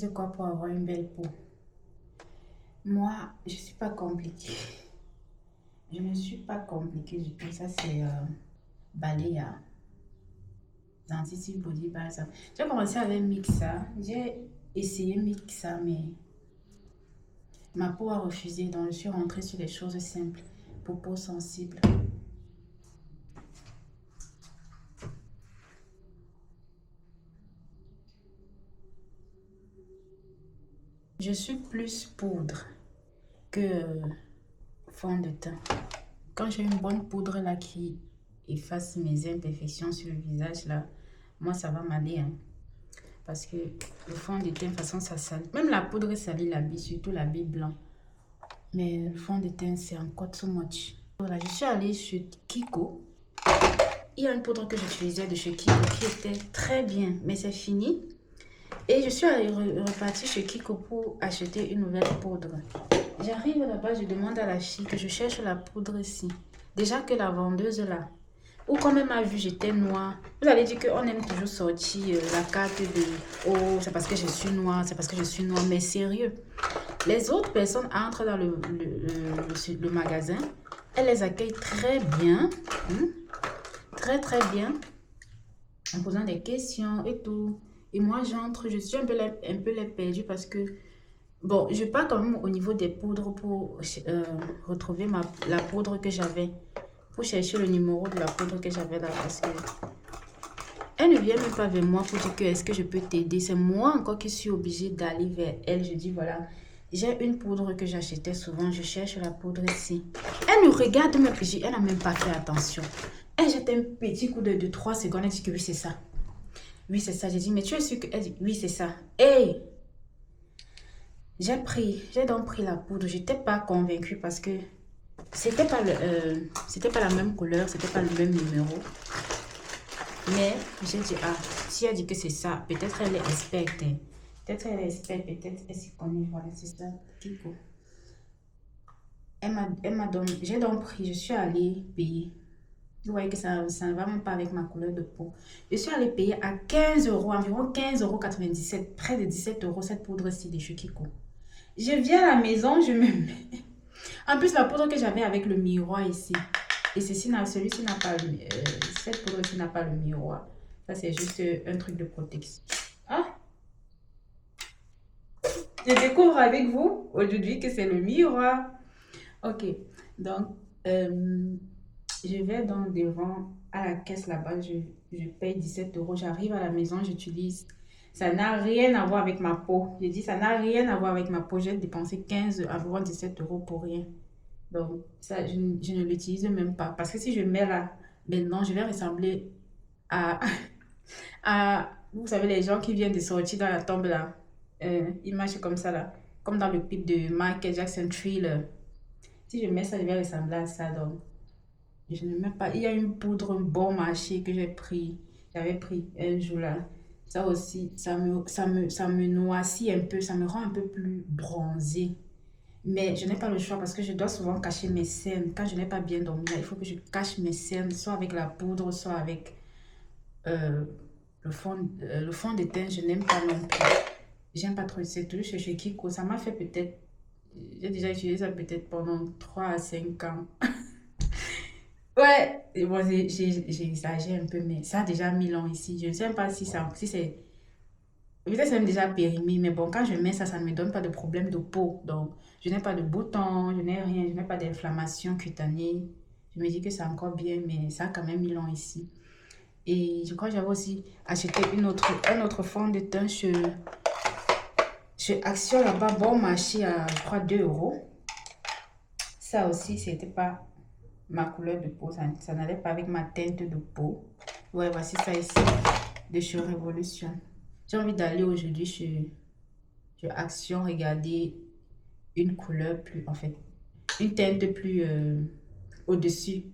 j'utilise quoi pour avoir une belle peau? Moi, je suis pas compliquée. Je ne suis pas compliquée du tout. Ça, c'est Balea. Dentiste Body par exemple. J'ai commencé avec Mixa. J'ai essayé Mixa, mais ma peau a refusé. Donc, je suis rentrée sur les choses simples pour peau sensible. Je suis plus poudre que fond de teint. Quand j'ai une bonne poudre là qui efface mes imperfections sur le visage là, moi ça va m'aller, hein. Parce que le fond de teint, de toute façon, ça salit. Même la poudre salit l'habit, surtout l'habit blanc. Mais le fond de teint, c'est encore too much. Voilà, je suis allée chez Kiko. Il y a une poudre que j'utilisais de chez Kiko qui était très bien, mais c'est fini. Et je suis allée repartir chez Kiko pour acheter une nouvelle poudre. J'arrive là-bas, je demande à la fille que je cherche la poudre ici. Déjà que la vendeuse là, ou quand elle m'a vu, j'étais noire. Vous allez dire qu'on aime toujours sortir la carte de oh, c'est parce que je suis noire, c'est parce que je suis noire. Mais sérieux, les autres personnes entrent dans le magasin, elles les accueillent très bien, hein, très très bien, en posant des questions et tout. Et moi, j'entre, je suis un peu les perdue parce que, bon, je pars quand même au niveau des poudres pour retrouver la poudre que j'avais, pour chercher le numéro de la poudre que j'avais là parce que elle ne vient même pas vers moi pour dire que est-ce que je peux t'aider. C'est moi encore qui suis obligée d'aller vers elle. Je dis voilà, j'ai une poudre que j'achetais souvent, je cherche la poudre ici. Elle me regarde même, elle n'a même pas fait attention. Elle jette un petit coup de 3 secondes, elle dit que oui c'est ça. Oui c'est ça, j'ai dit mais tu es sûre que... Elle dit oui c'est ça. Et j'ai donc pris la poudre, j'étais pas convaincue parce que c'était pas la même couleur, c'était pas le même numéro. Mais j'ai dit, ah, si elle dit que c'est ça, peut-être elle est experte, hein. Peut-être elle est experte, peut-être elle s'y connaît. Voilà, c'est ça, Kiko. Elle m'a donné, j'ai donc pris, je suis allée payer. Vous voyez que ça ne va même pas avec ma couleur de peau. Je suis allée payer à 15 euros, environ 15,97 €, près de 17 euros, cette poudre-ci de chez Kiko. Je viens à la maison, je me mets. En plus, la poudre que j'avais avec le miroir ici. Et celui-ci n'a pas cette poudre-ci n'a pas le miroir. Ça, c'est juste un truc de protection. Ah, je découvre avec vous aujourd'hui que c'est le miroir. Ok, donc, je vais donc devant à la caisse là-bas. Je paye 17 euros. J'arrive à la maison, j'utilise. Ça n'a rien à voir avec ma peau. Je dis, ça n'a rien à voir avec ma peau. J'ai dépensé 15, environ 17 euros pour rien. Donc, ça, je ne l'utilise même pas. Parce que si je mets là, maintenant, je vais ressembler à, vous savez, les gens qui viennent de sortir dans la tombe là. Image comme ça là. Comme dans le clip de Michael Jackson Thriller. Si je mets ça, je vais ressembler à ça. Donc, je ne mets pas. Il y a une poudre bon marché que j'ai pris. J'avais pris un jour là. Ça aussi, ça me noircit un peu. Ça me rend un peu plus bronzée. Mais je n'ai pas le choix parce que je dois souvent cacher mes cernes. Quand je n'ai pas bien dormi, il faut que je cache mes cernes, soit avec la poudre, soit avec euh, le fond de teint. Je n'aime pas non plus. J'aime pas trop. C'est toujours chez Kiko. Ça m'a fait peut-être. J'ai déjà utilisé ça peut-être pendant 3 à 5 ans. Ouais, et bon, j'ai exagéré un peu, mais ça a déjà 1000 ans ici. Je ne sais pas si c'est. Peut-être c'est même déjà périmé, mais bon, quand je mets ça, ça ne me donne pas de problème de peau. Donc, je n'ai pas de boutons, je n'ai rien, je n'ai pas d'inflammation cutanée. Je me dis que c'est encore bien, mais ça a quand même 1000 ans ici. Et je crois que j'avais aussi acheté un autre fond de teint chez Action là-bas, bon marché à, je crois, 2 euros. Ça aussi, c'était pas ma couleur de peau, ça n'allait pas avec ma teinte de peau. Ouais, voici ça ici, de chez Révolution. J'ai envie d'aller aujourd'hui chez Action, regarder une couleur plus, en fait, une teinte plus au-dessus,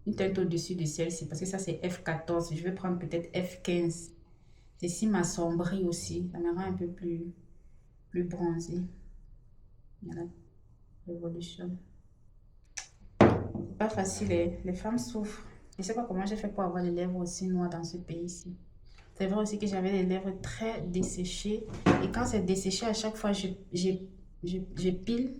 une teinte au-dessus de celle-ci, parce que ça c'est F14, je vais prendre peut-être F15. Ceci m'assombrit aussi, ça me rend un peu plus bronzé. Voilà, Révolution. C'est pas facile, les femmes souffrent. Je sais pas comment j'ai fait pour avoir les lèvres aussi noires dans ce pays-ci. C'est vrai aussi que j'avais les lèvres très desséchées. Et quand c'est desséché, à chaque fois, je pile.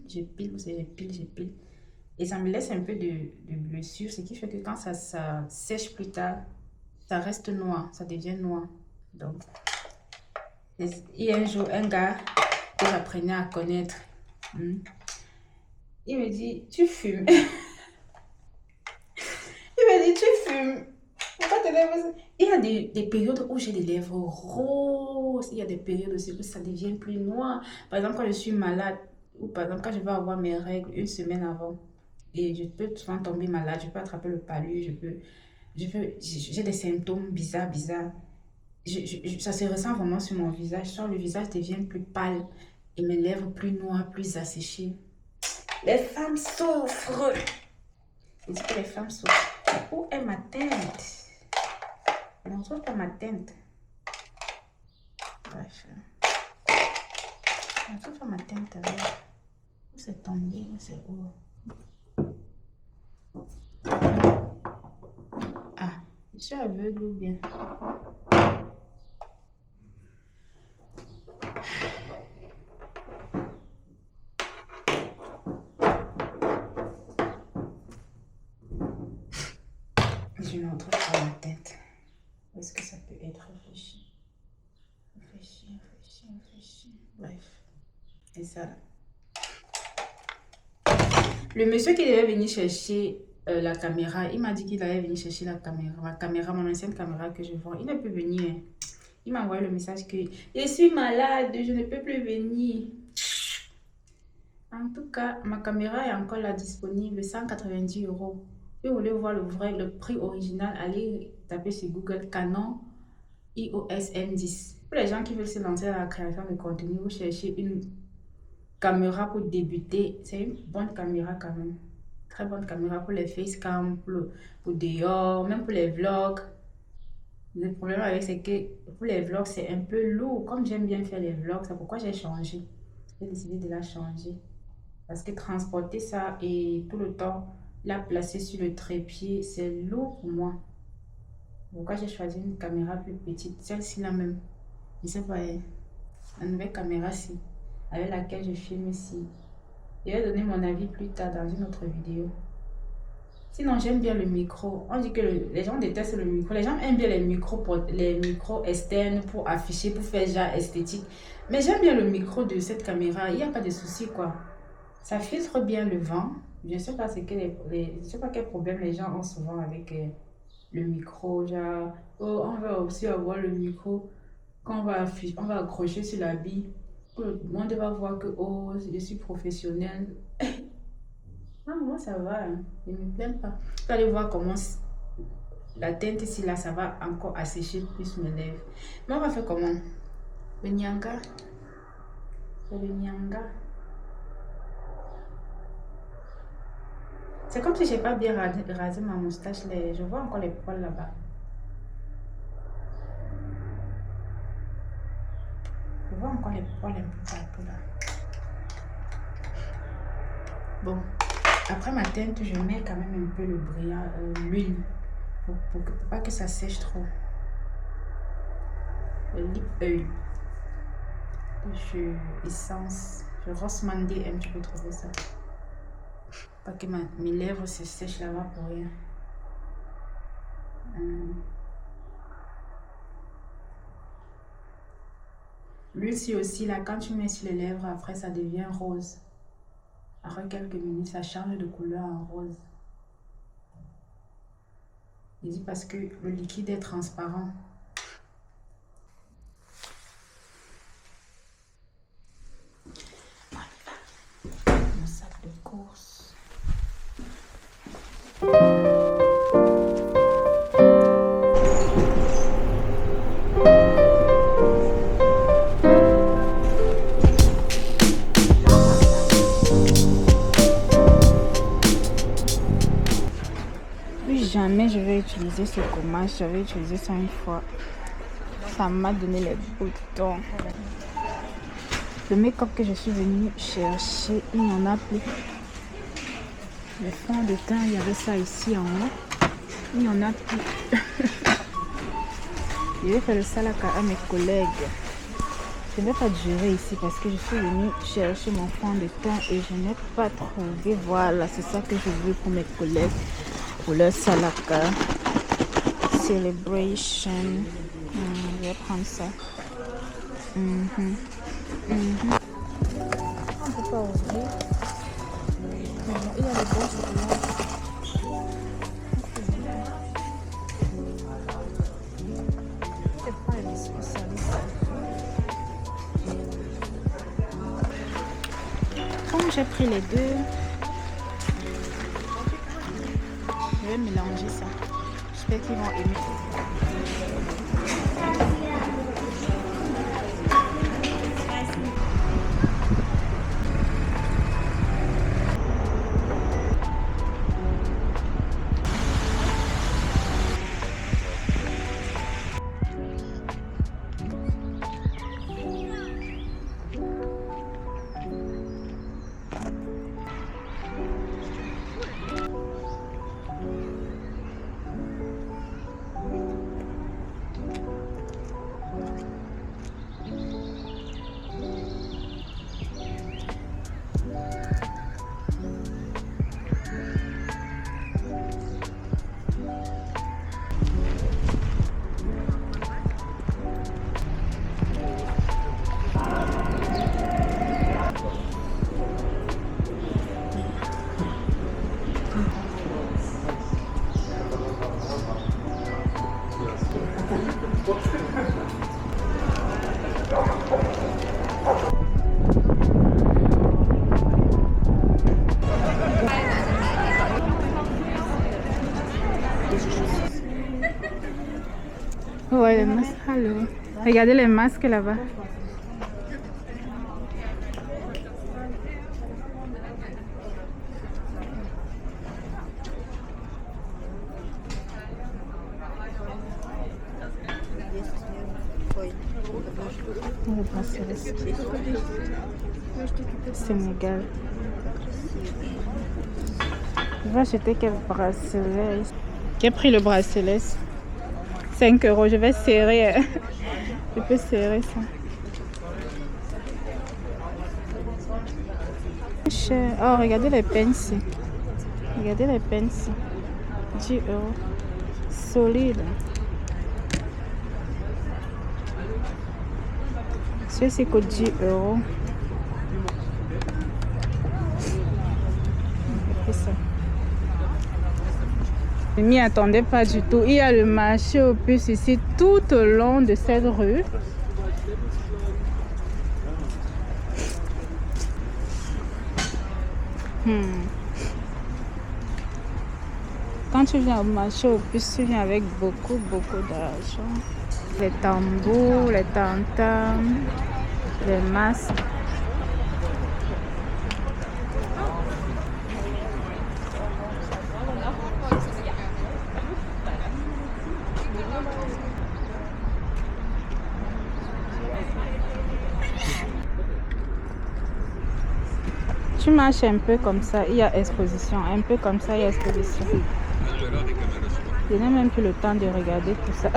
Et ça me laisse un peu de blessure, ce qui fait que quand ça sèche plus tard, ça reste noir, ça devient noir. Donc, il y a un jour, un gars que j'apprenais à connaître, il me dit, tu fumes. Il me dit, tu fumes. Pourquoi tes lèvres... Il y a des périodes où j'ai des lèvres roses. Il y a des périodes aussi où ça devient plus noir. Par exemple, quand je suis malade, ou par exemple, quand je vais avoir mes règles une semaine avant, et je peux souvent tomber malade, je peux attraper le palu, j'ai des symptômes bizarres. Ça se ressent vraiment sur mon visage. Soit le visage devient plus pâle et mes lèvres plus noires, plus asséchées. Les femmes souffrent. Je dis que les femmes souffrent. Où est ma teinte? Je ne retrouve pas ma teinte. Bref. Je ne retrouve pas ma teinte. Où c'est tombé? Où c'est où? Ah, je suis aveugle ou bien? Je ne retrouve pas ma tête. Où est-ce que ça peut être? Réfléchi. Bref. Et ça là. Le monsieur qui devait venir chercher la caméra, il m'a dit qu'il allait venir chercher la caméra. Ma caméra, mon ancienne caméra que je vends. Il ne peut venir. Il m'a envoyé le message que je suis malade, je ne peux plus venir. En tout cas, ma caméra est encore là disponible, 190 €. Si vous voulez voir le prix original, allez taper sur Google Canon EOS M10. Pour les gens qui veulent se lancer dans la création de contenu, vous cherchez une caméra pour débuter. C'est une bonne caméra quand même. Très bonne caméra pour les facecam, pour dehors, même pour les vlogs. Le problème avec c'est que pour les vlogs, c'est un peu lourd. Comme j'aime bien faire les vlogs, c'est pourquoi j'ai changé. J'ai décidé de la changer. Parce que transporter ça et tout le temps la placer sur le trépied, c'est lourd pour moi. Pourquoi j'ai choisi une caméra plus petite, celle-ci là même. Je sais pas, la nouvelle caméra-ci, avec laquelle je filme ici. Je vais donner mon avis plus tard dans une autre vidéo. Sinon, j'aime bien le micro. On dit que les gens détestent le micro. Les gens aiment bien les micros externes pour afficher, pour faire genre esthétique. Mais j'aime bien le micro de cette caméra. Il n'y a pas de souci, quoi. Ça filtre bien le vent. Je ne sais pas, je sais pas quel problème les gens ont souvent avec le micro. Genre, oh, on va aussi avoir le micro qu'on va accrocher sur la bille. Le monde va voir que, oh, je suis professionnelle. Non, moi ça va, hein. Je ne me plains pas. Vous allez voir comment la teinte ici, là, ça va encore assécher plus mes lèvres. Mais on va faire comment? Le nyanga. C'est le nyanga. C'est comme si je n'ai pas bien rasé ma moustache. Je vois encore les poils là-bas. Je vois encore les poils un peu partout là. Bon. Après ma teinte, je mets quand même un peu le brillant, l'huile, pour pas que ça sèche trop. Le lip oil. Essence. Je Ross Mandy M, tu peux trouver ça. Pas que mes lèvres se sèchent là-bas pour rien. L'huile aussi, là, quand tu mets sur les lèvres, après ça devient rose. Après quelques minutes, ça change de couleur en rose. Je dis parce que le liquide est transparent. Mon sac de course. Jamais je vais utiliser ce gommage, j'avais utilisé ça une fois. Ça m'a donné les boutons. Le make-up que je suis venue chercher, il n'y en a plus. Le fond de teint, il y avait ça ici en haut. Il n'y en a plus. Je vais faire le salaka à mes collègues. Je ne vais pas durer ici parce que je suis venue chercher mon fond de teint et je n'ai pas trouvé. Voilà, c'est ça que je veux pour mes collègues. Pour leur salaka. Celebration. Je vais prendre ça. On ne peut pas ouvrir. Il y a les bons chocolats. C'est pas les spécialistes. Comme j'ai pris les deux, je vais mélanger ça. J'espère qu'ils vont aimer. Ouais, les masques. Allô. Regardez les masques là-bas. Le bracelet. Sénégal. Je vais acheter quel bracelet? J'ai pris le bracelet. 5 €. Je vais serrer. Je peux serrer ça. Cher. Oh, regardez les pens. Regardez les pens. 10 €. Solide. Ceci coûte 10 €. Ça. Je m'y attendais pas du tout. Il y a le marché aux puces ici tout au long de cette rue. Quand tu viens au marché aux puces, tu viens avec beaucoup d'argent. Les tambours, les tam-tams, les masques. Tu marches un peu comme ça, il y a exposition. Un peu comme ça, il y a exposition. Je n'ai même plus le temps de regarder tout ça.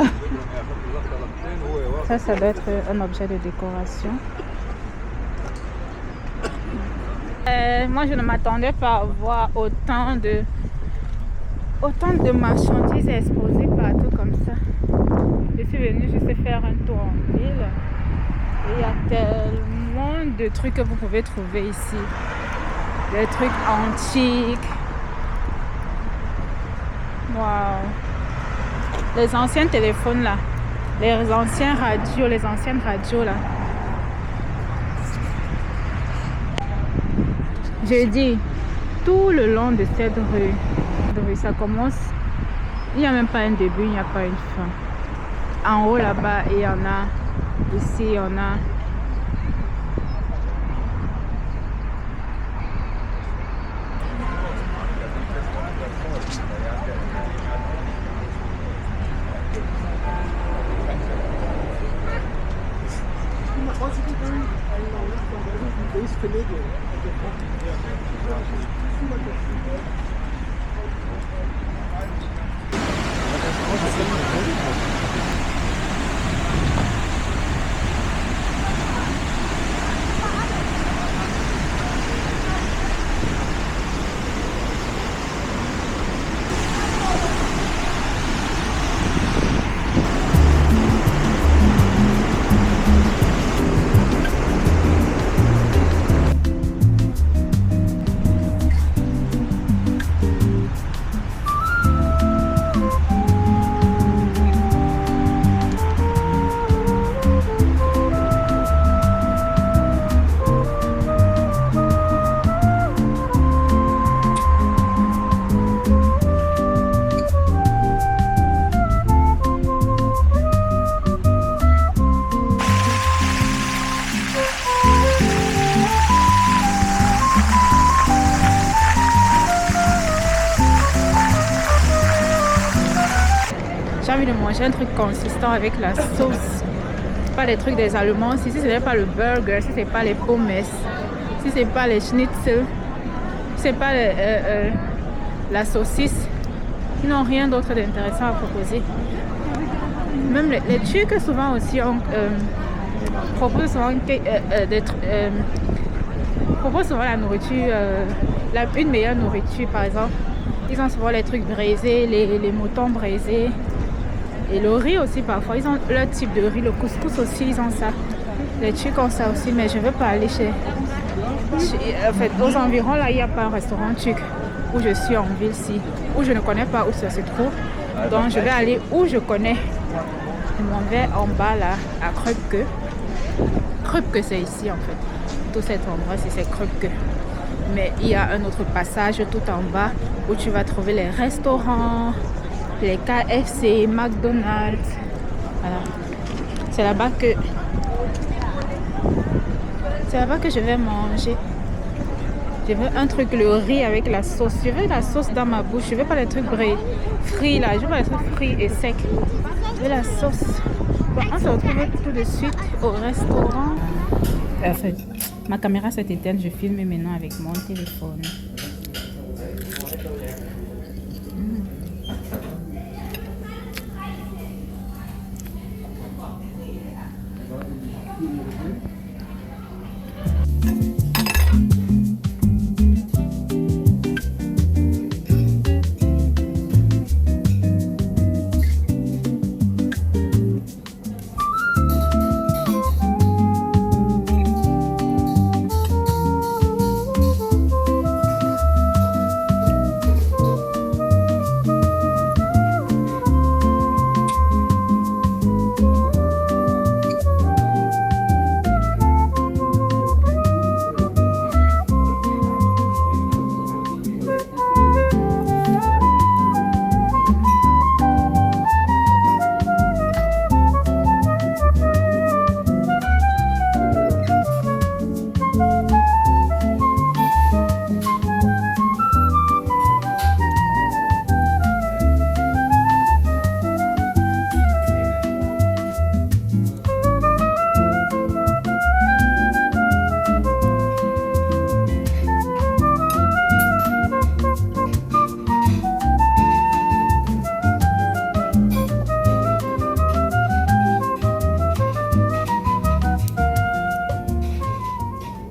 Ça doit être un objet de décoration. Moi, je ne m'attendais pas à voir autant de marchandises exposées partout comme ça. Je suis venue juste faire un tour en ville. Et il y a tellement de trucs que vous pouvez trouver ici. Des trucs antiques. Waouh. Les anciens téléphones là. Les anciennes radios là. J'ai dit, tout le long de cette rue, ça commence. Il n'y a même pas un début, il n'y a pas une fin. En haut là-bas, il y en a. Ici, il y en a. envie de manger un truc consistant avec la sauce. Pas les trucs des Allemands. Si ce n'est pas le burger, si c'est pas les pommes, si c'est pas les schnitzel, si c'est pas la saucisse, ils n'ont rien d'autre d'intéressant à proposer. Même les Turcs souvent aussi proposent souvent proposent souvent la nourriture, une meilleure nourriture par exemple. Ils ont souvent les trucs braisés, les moutons braisés. Et le riz aussi parfois, ils ont leur type de riz, le couscous aussi, ils ont ça. Les Turcs ont ça aussi, mais je ne veux pas aller en fait, aux environs là, il n'y a pas un restaurant turc où je suis en ville-ci, où je ne connais pas où ça se trouve. Donc je vais aller où je connais. Je m'en vais en bas là, à Krupke. Krupke c'est ici en fait. Tout cet endroit, c'est Krupke. Mais il y a un autre passage tout en bas où tu vas trouver les restaurants, les KFC, McDonald's. Voilà. C'est là-bas que je vais manger. Je veux un truc, le riz avec la sauce. Je veux la sauce dans ma bouche. Je veux pas les trucs frits là. Je veux pas les trucs frits et secs. Je veux la sauce. Bon, on se retrouve tout de suite au restaurant. En fait, ma caméra s'est éteinte. Je filme maintenant avec mon téléphone.